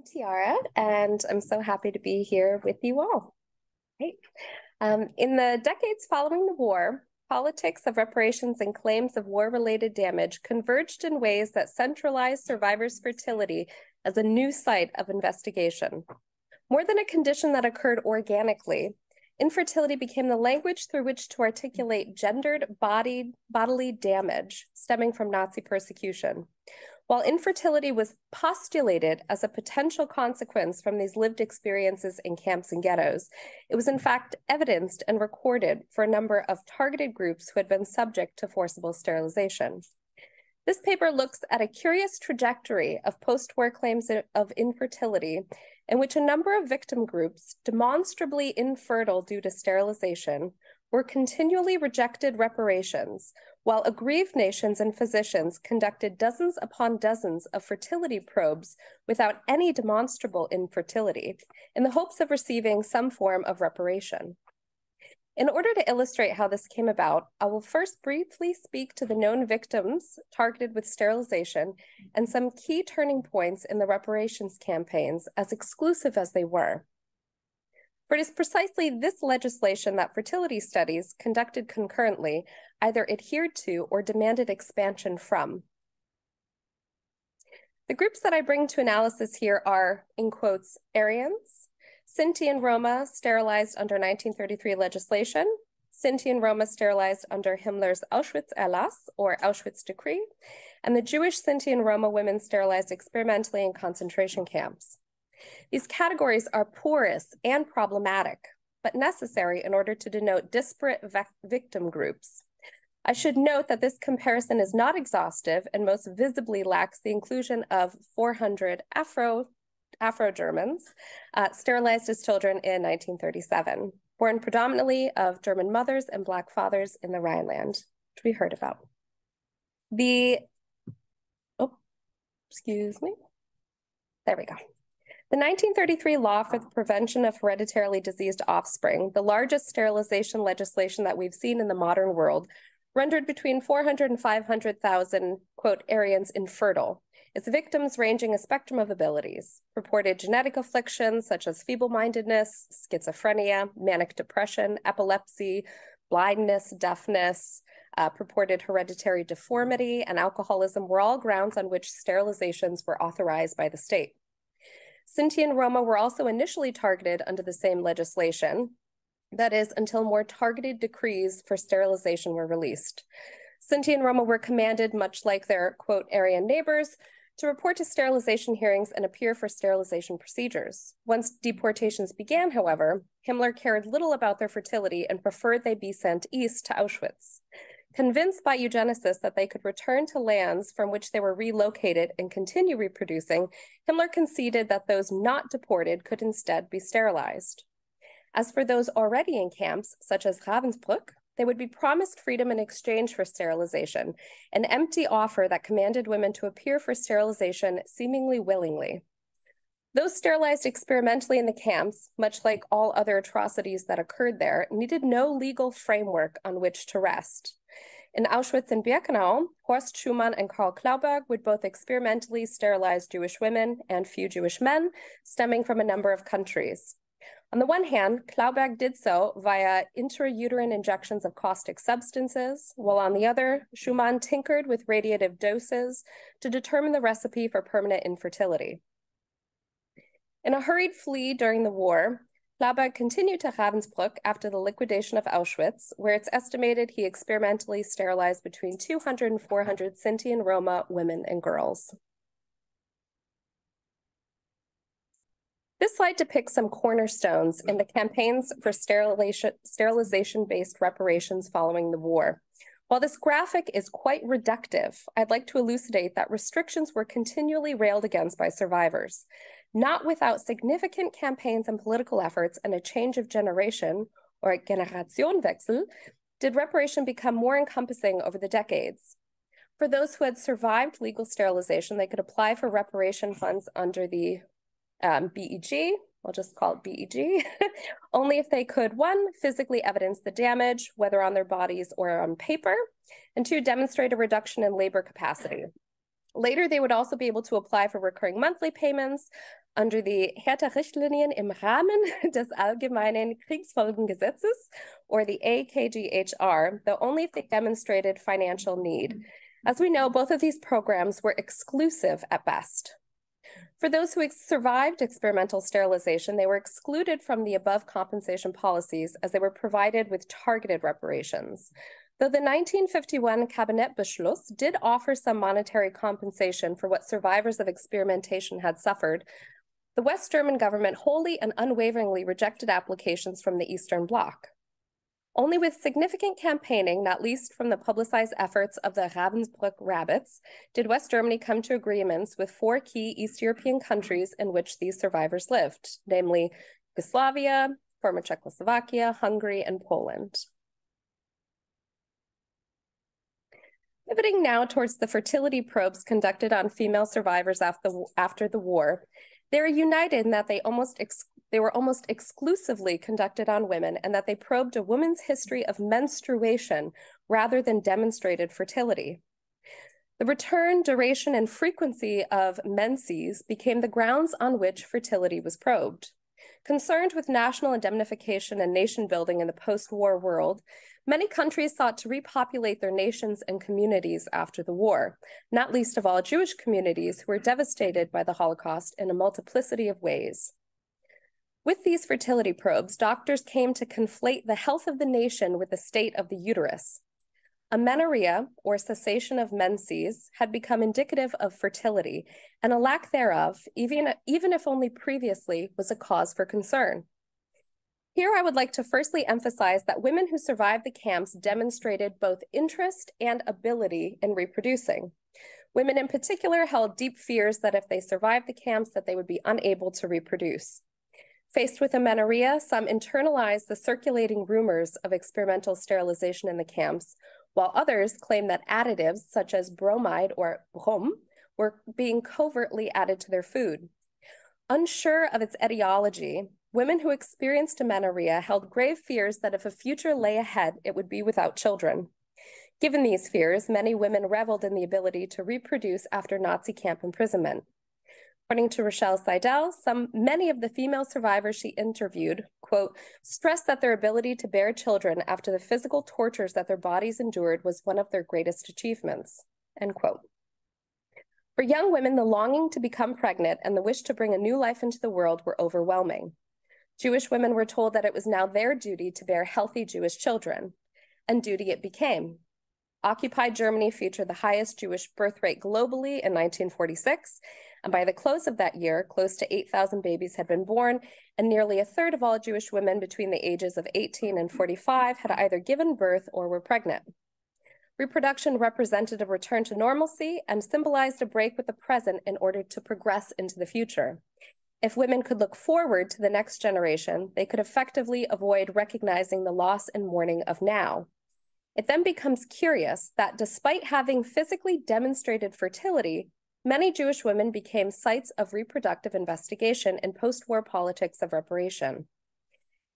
Tiarra, and I'm so happy to be here with you all. Great. In the decades following the war, politics of reparations and claims of war-related damage converged in ways that centralized survivors' fertility as a new site of investigation. More than a condition that occurred organically, infertility became the language through which to articulate gendered bodily damage stemming from Nazi persecution. While infertility was postulated as a potential consequence from these lived experiences in camps and ghettos, it was in fact evidenced and recorded for a number of targeted groups who had been subject to forcible sterilization. This paper looks at a curious trajectory of post-war claims of infertility in which a number of victim groups, demonstrably infertile due to sterilization, were continually rejected reparations, while aggrieved nations and physicians conducted dozens upon dozens of fertility probes without any demonstrable infertility, in the hopes of receiving some form of reparation. In order to illustrate how this came about, I will first briefly speak to the known victims targeted with sterilization and some key turning points in the reparations campaigns, as exclusive as they were. For it is precisely this legislation that fertility studies conducted concurrently either adhered to or demanded expansion from. The groups that I bring to analysis here are, in quotes, Aryans, Sinti and Roma sterilized under 1933 legislation, Sinti and Roma sterilized under Himmler's Auschwitz-Erlass, or Auschwitz Decree, and the Jewish Sinti and Roma women sterilized experimentally in concentration camps. These categories are porous and problematic, but necessary in order to denote disparate victim groups. I should note that this comparison is not exhaustive and most visibly lacks the inclusion of 400 Afro-Germans sterilized as children in 1937, born predominantly of German mothers and Black fathers in the Rhineland, which we heard about. There we go. The 1933 Law for the Prevention of Hereditarily Diseased Offspring, the largest sterilization legislation that we've seen in the modern world, rendered between 400 and 500,000, quote, Aryans infertile, its victims ranging a spectrum of abilities, purported genetic afflictions such as feeble-mindedness, schizophrenia, manic depression, epilepsy, blindness, deafness, purported hereditary deformity, and alcoholism were all grounds on which sterilizations were authorized by the state. Sinti and Roma were also initially targeted under the same legislation, that is, until more targeted decrees for sterilization were released. Sinti and Roma were commanded, much like their, quote, Aryan neighbors, to report to sterilization hearings and appear for sterilization procedures. Once deportations began, however, Himmler cared little about their fertility and preferred they be sent east to Auschwitz. Convinced by eugenicists that they could return to lands from which they were relocated and continue reproducing, Himmler conceded that those not deported could instead be sterilized. As for those already in camps, such as Ravensbrück, they would be promised freedom in exchange for sterilization, an empty offer that commanded women to appear for sterilization seemingly willingly. Those sterilized experimentally in the camps, much like all other atrocities that occurred there, needed no legal framework on which to rest. In Auschwitz and Birkenau, Horst Schumann and Karl Klauberg would both experimentally sterilize Jewish women and few Jewish men, stemming from a number of countries. On the one hand, Klauberg did so via intrauterine injections of caustic substances, while on the other, Schumann tinkered with radiative doses to determine the recipe for permanent infertility. In a hurried flee during the war, Klauberg continued to Ravensbrück after the liquidation of Auschwitz, where it's estimated he experimentally sterilized between 200 and 400 Sinti and Roma women and girls. This slide depicts some cornerstones in the campaigns for sterilization-based reparations following the war. While this graphic is quite reductive, I'd like to elucidate that restrictions were continually railed against by survivors. Not without significant campaigns and political efforts and a change of generation, or Generationenwechsel, did reparation become more encompassing over the decades. For those who had survived legal sterilization, they could apply for reparation funds under the BEG, I'll just call it BEG, only if they could, one, physically evidence the damage, whether on their bodies or on paper, and two, demonstrate a reduction in labor capacity. Later, they would also be able to apply for recurring monthly payments under the Härterichtlinien im Rahmen des Allgemeinen Kriegsfolgengesetzes, or the AKGHR, though only if they demonstrated financial need. As we know, both of these programs were exclusive at best. For those who survived experimental sterilization, they were excluded from the above compensation policies as they were provided with targeted reparations. Though the 1951 Kabinettsbeschluss did offer some monetary compensation for what survivors of experimentation had suffered, the West German government wholly and unwaveringly rejected applications from the Eastern Bloc. Only with significant campaigning, not least from the publicized efforts of the Ravensbrück Rabbits, did West Germany come to agreements with 4 key East European countries in which these survivors lived, namely Yugoslavia, former Czechoslovakia, Hungary, and Poland. Pivoting now towards the fertility probes conducted on female survivors after the war, they are united in that they were almost exclusively conducted on women and that they probed a woman's history of menstruation rather than demonstrated fertility. The return, duration, and frequency of menses became the grounds on which fertility was probed. Concerned with national indemnification and nation building in the post-war world, many countries sought to repopulate their nations and communities after the war, not least of all Jewish communities who were devastated by the Holocaust in a multiplicity of ways. With these fertility probes, doctors came to conflate the health of the nation with the state of the uterus. Amenorrhea, or cessation of menses, had become indicative of fertility, and a lack thereof, even if only previously, was a cause for concern. Here I would like to firstly emphasize that women who survived the camps demonstrated both interest and ability in reproducing. Women in particular held deep fears that if they survived the camps, that they would be unable to reproduce. Faced with amenorrhea, some internalized the circulating rumors of experimental sterilization in the camps, while others claimed that additives such as bromide or brom were being covertly added to their food. Unsure of its etiology, women who experienced amenorrhea held grave fears that if a future lay ahead, it would be without children. Given these fears, many women reveled in the ability to reproduce after Nazi camp imprisonment. According to Rochelle Seidel, many of the female survivors she interviewed, quote, stressed that their ability to bear children after the physical tortures that their bodies endured was one of their greatest achievements, end quote. For young women, the longing to become pregnant and the wish to bring a new life into the world were overwhelming. Jewish women were told that it was now their duty to bear healthy Jewish children, and duty it became. Occupied Germany featured the highest Jewish birth rate globally in 1946, and by the close of that year, close to 8,000 babies had been born, and nearly a third of all Jewish women between the ages of 18 and 45 had either given birth or were pregnant. Reproduction represented a return to normalcy and symbolized a break with the present in order to progress into the future. If women could look forward to the next generation, they could effectively avoid recognizing the loss and mourning of now. It then becomes curious that despite having physically demonstrated fertility, many Jewish women became sites of reproductive investigation in post-war politics of reparation.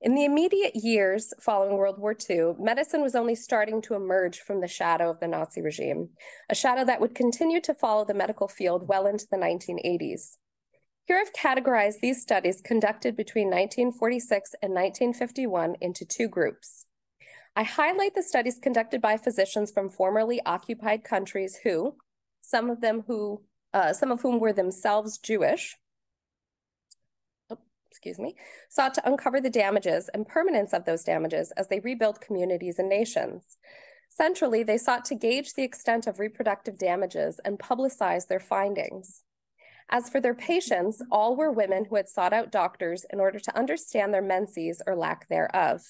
In the immediate years following World War II, medicine was only starting to emerge from the shadow of the Nazi regime, a shadow that would continue to follow the medical field well into the 1980s. Here I've categorized these studies conducted between 1946 and 1951 into 2 groups. I highlight the studies conducted by physicians from formerly occupied countries who, some of whom were themselves Jewish, sought to uncover the damages and permanence of those damages as they rebuilt communities and nations. Centrally, they sought to gauge the extent of reproductive damages and publicize their findings. As for their patients, all were women who had sought out doctors in order to understand their menses or lack thereof.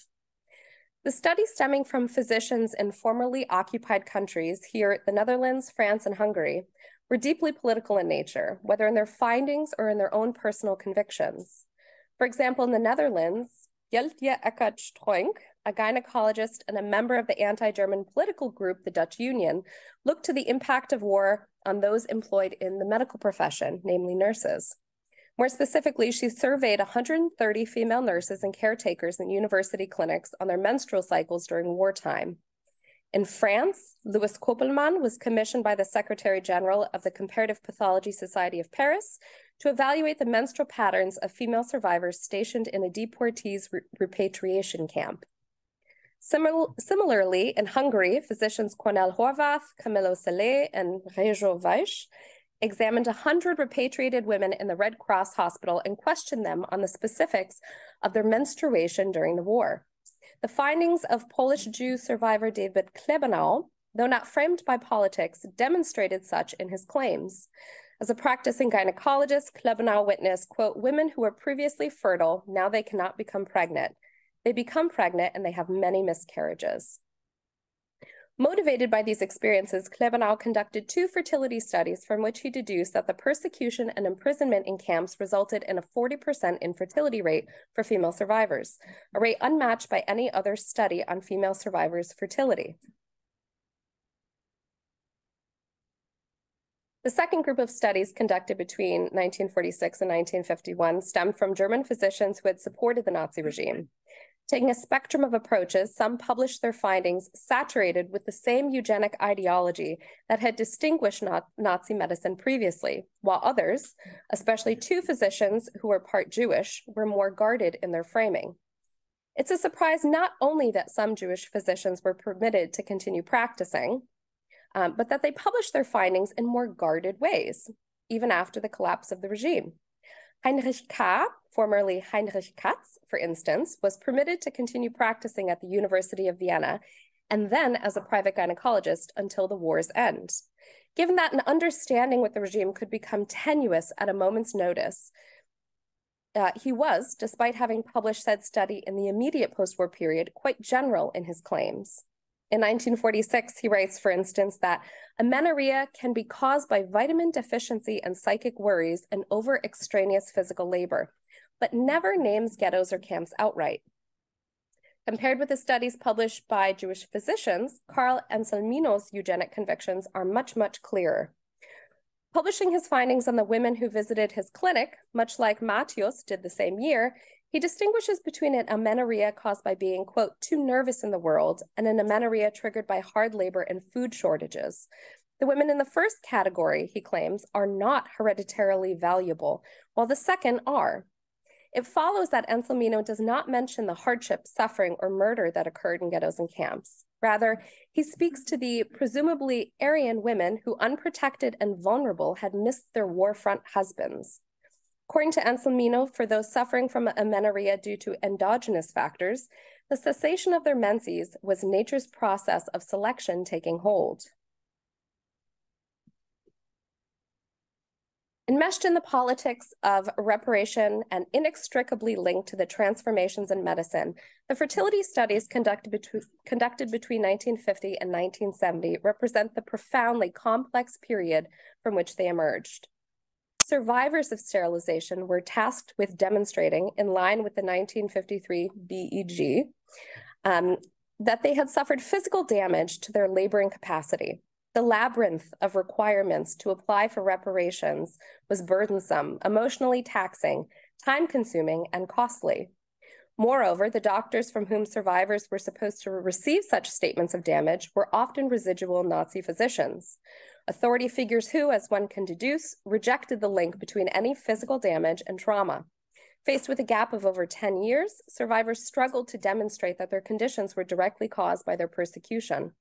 The studies stemming from physicians in formerly occupied countries, here the Netherlands, France, and Hungary, were deeply political in nature, whether in their findings or in their own personal convictions. For example, in the Netherlands, Jeltje Eckert-Stroink, a gynecologist and a member of the anti-German political group, the Dutch Union, looked to the impact of war on those employed in the medical profession, namely nurses. More specifically, she surveyed 130 female nurses and caretakers in university clinics on their menstrual cycles during wartime. In France, Louis Koppelman was commissioned by the Secretary General of the Comparative Pathology Society of Paris to evaluate the menstrual patterns of female survivors stationed in a deportees repatriation camp. Similarly, in Hungary, physicians Cornel Horváth, Camillo Szalay, and Rejo Weisz examined 100 repatriated women in the Red Cross hospital and questioned them on the specifics of their menstruation during the war. The findings of Polish Jew survivor David Klebanau, though not framed by politics, demonstrated such in his claims. As a practicing gynecologist, Klebanau witnessed, quote, women who were previously fertile, now they cannot become pregnant. They become pregnant and they have many miscarriages. Motivated by these experiences, Klebanau conducted 2 fertility studies from which he deduced that the persecution and imprisonment in camps resulted in a 40% infertility rate for female survivors, a rate unmatched by any other study on female survivors' fertility. The second group of studies conducted between 1946 and 1951 stemmed from German physicians who had supported the Nazi regime. Taking a spectrum of approaches, some published their findings saturated with the same eugenic ideology that had distinguished Nazi medicine previously, while others, especially 2 physicians who were part Jewish, were more guarded in their framing. It's a surprise not only that some Jewish physicians were permitted to continue practicing, but that they published their findings in more guarded ways, even after the collapse of the regime. Heinrich K., formerly Heinrich Katz, for instance, was permitted to continue practicing at the University of Vienna and then as a private gynecologist until the war's end. Given that an understanding with the regime could become tenuous at a moment's notice, he was, despite having published said study in the immediate post-war period, quite general in his claims. In 1946, he writes, for instance, that amenorrhea can be caused by vitamin deficiency and psychic worries and over-extraneous physical labor, but never names ghettos or camps outright. Compared with the studies published by Jewish physicians, Karl Anselmino's eugenic convictions are much, much clearer. Publishing his findings on the women who visited his clinic, much like Matthias did the same year, he distinguishes between an amenorrhea caused by being, quote, too nervous in the world and an amenorrhea triggered by hard labor and food shortages. The women in the first category, he claims, are not hereditarily valuable, while the second are. It follows that Anselmino does not mention the hardship, suffering, or murder that occurred in ghettos and camps. Rather, he speaks to the presumably Aryan women who, unprotected and vulnerable, had missed their war front husbands. According to Anselmino, for those suffering from amenorrhea due to endogenous factors, the cessation of their menses was nature's process of selection taking hold. Enmeshed in the politics of reparation and inextricably linked to the transformations in medicine, the fertility studies conducted between 1950 and 1970 represent the profoundly complex period from which they emerged. Survivors of sterilization were tasked with demonstrating, in line with the 1953 BEG, that they had suffered physical damage to their laboring capacity. The labyrinth of requirements to apply for reparations was burdensome, emotionally taxing, time-consuming, and costly. Moreover, the doctors from whom survivors were supposed to receive such statements of damage were often residual Nazi physicians. Authority figures who, as one can deduce, rejected the link between any physical damage and trauma. Faced with a gap of over 10 years, survivors struggled to demonstrate that their conditions were directly caused by their persecution.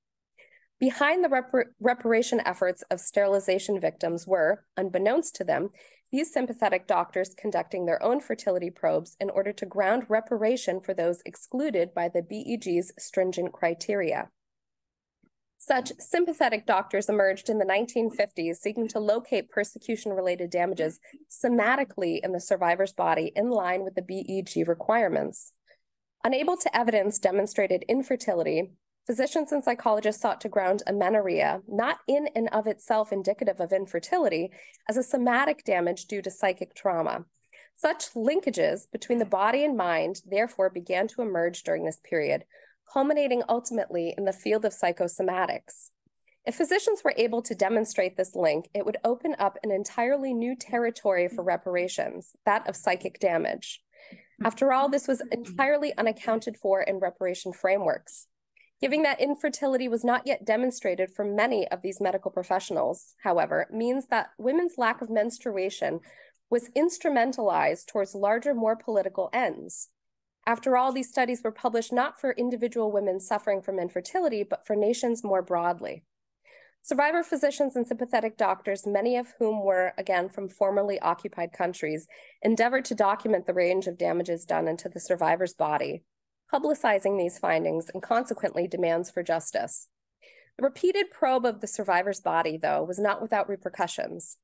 Behind the reparation efforts of sterilization victims were, unbeknownst to them, these sympathetic doctors conducting their own fertility probes in order to ground reparation for those excluded by the BEG's stringent criteria. Such sympathetic doctors emerged in the 1950s, seeking to locate persecution-related damages somatically in the survivor's body in line with the BEG requirements. Unable to evidence demonstrated infertility, physicians and psychologists sought to ground amenorrhea, not in and of itself indicative of infertility, as a somatic damage due to psychic trauma. Such linkages between the body and mind therefore began to emerge during this period, culminating ultimately in the field of psychosomatics. If physicians were able to demonstrate this link, it would open up an entirely new territory for reparations, that of psychic damage. After all, this was entirely unaccounted for in reparation frameworks. Giving that infertility was not yet demonstrated for many of these medical professionals, however, means that women's lack of menstruation was instrumentalized towards larger, more political ends. After all, these studies were published not for individual women suffering from infertility, but for nations more broadly. Survivor physicians and sympathetic doctors, many of whom were, again, from formerly occupied countries, endeavored to document the range of damages done into the survivor's body, publicizing these findings and consequently demands for justice. The repeated probe of the survivor's body, though, was not without repercussions.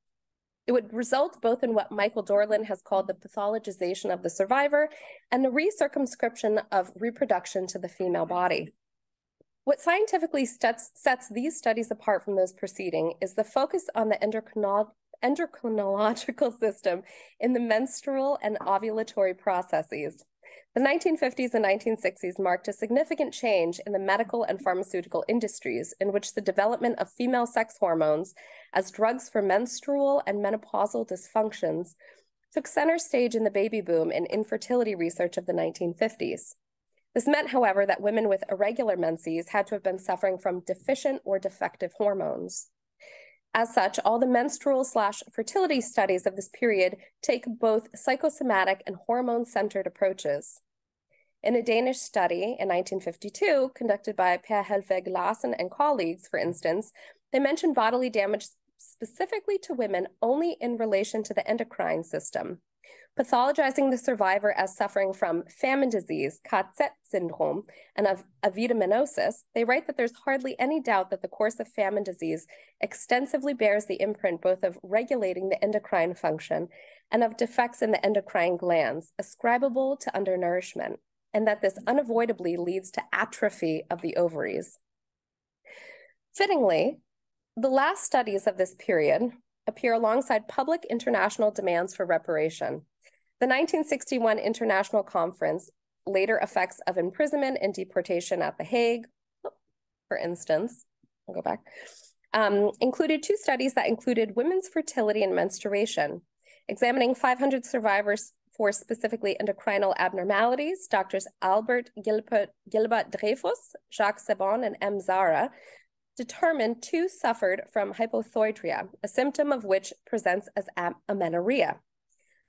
It would result both in what Michael Dorland has called the pathologization of the survivor and the recircumscription of reproduction to the female body. What scientifically sets these studies apart from those preceding is the focus on the endocrinological system in the menstrual and ovulatory processes. The 1950s and 1960s marked a significant change in the medical and pharmaceutical industries in which the development of female sex hormones as drugs for menstrual and menopausal dysfunctions took center stage in the baby boom and infertility research of the 1950s. This meant, however, that women with irregular menses had to have been suffering from deficient or defective hormones. As such, all the menstrual/fertility studies of this period take both psychosomatic and hormone-centered approaches. In a Danish study in 1952, conducted by Per Helveg Larsen and colleagues, for instance, they mentioned bodily damage specifically to women only in relation to the endocrine system. Pathologizing the survivor as suffering from famine disease, KZ syndrome, and of avitaminosis, they write that there's hardly any doubt that the course of famine disease extensively bears the imprint both of regulating the endocrine function and of defects in the endocrine glands, ascribable to undernourishment, and that this unavoidably leads to atrophy of the ovaries. Fittingly, the last studies of this period appear alongside public international demands for reparation. The 1961 International Conference, Later Effects of Imprisonment and Deportation at The Hague, for instance, I'll go back, included two studies that included women's fertility and menstruation. Examining 500 survivors for specifically endocrinal abnormalities, Doctors Albert Gilbert-Dreyfus, Jacques Sebon, and M. Zara determined two suffered from hypothyroidria, a symptom of which presents as amenorrhea.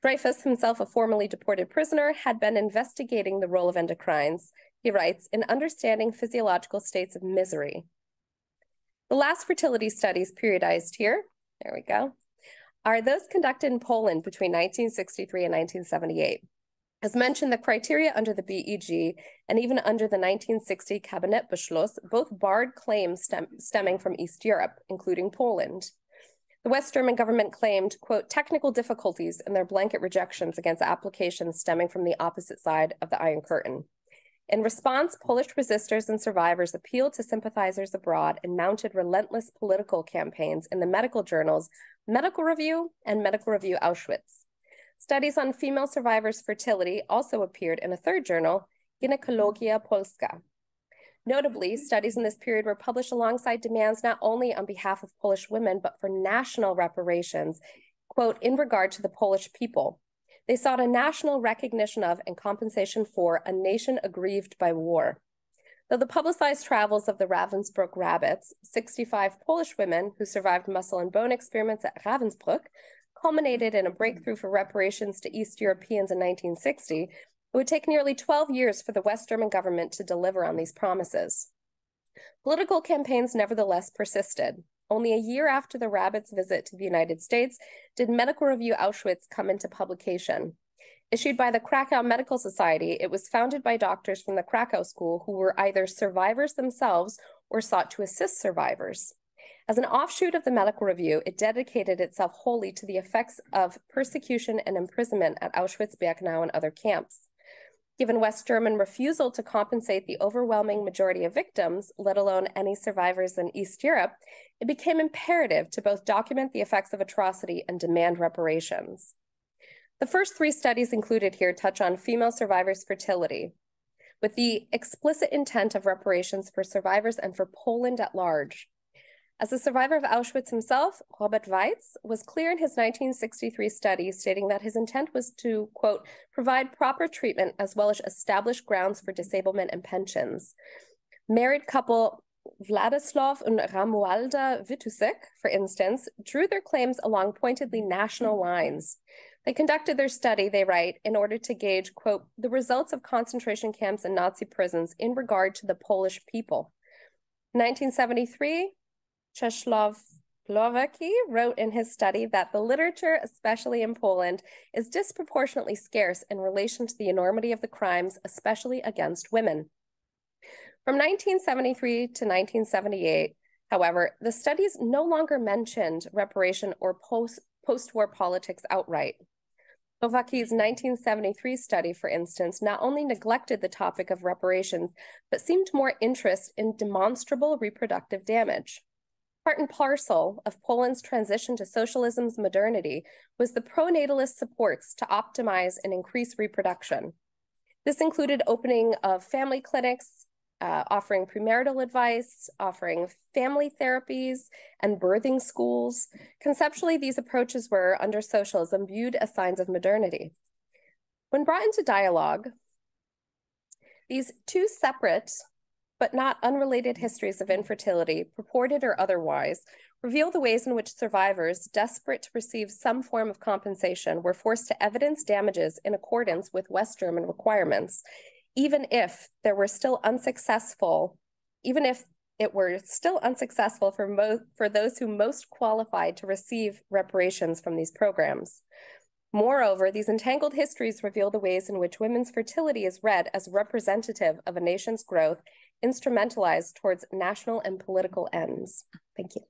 Dreyfus, himself a formerly deported prisoner, had been investigating the role of endocrines, he writes, in understanding physiological states of misery. The last fertility studies periodized here, there we go, are those conducted in Poland between 1963 and 1978. As mentioned, the criteria under the BEG and even under the 1960 Kabinettsbeschluss both barred claims stemming from East Europe, including Poland. The West German government claimed, quote, technical difficulties in their blanket rejections against applications stemming from the opposite side of the Iron Curtain. In response, Polish resistors and survivors appealed to sympathizers abroad and mounted relentless political campaigns in the medical journals Medical Review and Medical Review Auschwitz. Studies on female survivors' fertility also appeared in a third journal, Gynekologia Polska. Notably, studies in this period were published alongside demands not only on behalf of Polish women, but for national reparations, quote, in regard to the Polish people. They sought a national recognition of and compensation for a nation aggrieved by war. Though the publicized travels of the Ravensbrück rabbits, 65 Polish women who survived muscle and bone experiments at Ravensbrück, culminated in a breakthrough for reparations to East Europeans in 1960, it would take nearly 12 years for the West German government to deliver on these promises. Political campaigns nevertheless persisted. Only a year after the rabbits' visit to the United States did Medical Review Auschwitz come into publication. Issued by the Krakow Medical Society, it was founded by doctors from the Krakow School who were either survivors themselves or sought to assist survivors. As an offshoot of the Medical Review, it dedicated itself wholly to the effects of persecution and imprisonment at Auschwitz-Birkenau and other camps. Given West German refusal to compensate the overwhelming majority of victims, let alone any survivors in East Europe, it became imperative to both document the effects of atrocity and demand reparations. The first three studies included here touch on female survivors' fertility, with the explicit intent of reparations for survivors and for Poland at large. As a survivor of Auschwitz himself, Robert Weitz was clear in his 1963 study, stating that his intent was to, quote, provide proper treatment as well as establish grounds for disablement and pensions. Married couple Vladislav and Ramualda Vitusek, for instance, drew their claims along pointedly national lines. They conducted their study, they write, in order to gauge, quote, the results of concentration camps and Nazi prisons in regard to the Polish people. In 1973, Czesław Lowacki wrote in his study that the literature, especially in Poland, is disproportionately scarce in relation to the enormity of the crimes, especially against women. From 1973 to 1978, however, the studies no longer mentioned reparation or post-war politics outright. Lowacki's 1973 study, for instance, not only neglected the topic of reparations, but seemed more interested in demonstrable reproductive damage. Part and parcel of Poland's transition to socialism's modernity was the pro-natalist supports to optimize and increase reproduction. This included opening of family clinics, offering premarital advice, offering family therapies, and birthing schools. Conceptually, these approaches were, under socialism, viewed as signs of modernity. When brought into dialogue, these two separate but not unrelated histories of infertility, purported or otherwise, reveal the ways in which survivors, desperate to receive some form of compensation, were forced to evidence damages in accordance with West German requirements, even if it were still unsuccessful for those who most qualified to receive reparations from these programs. Moreover, these entangled histories reveal the ways in which women's fertility is read as representative of a nation's growth, instrumentalized towards national and political ends. Thank you.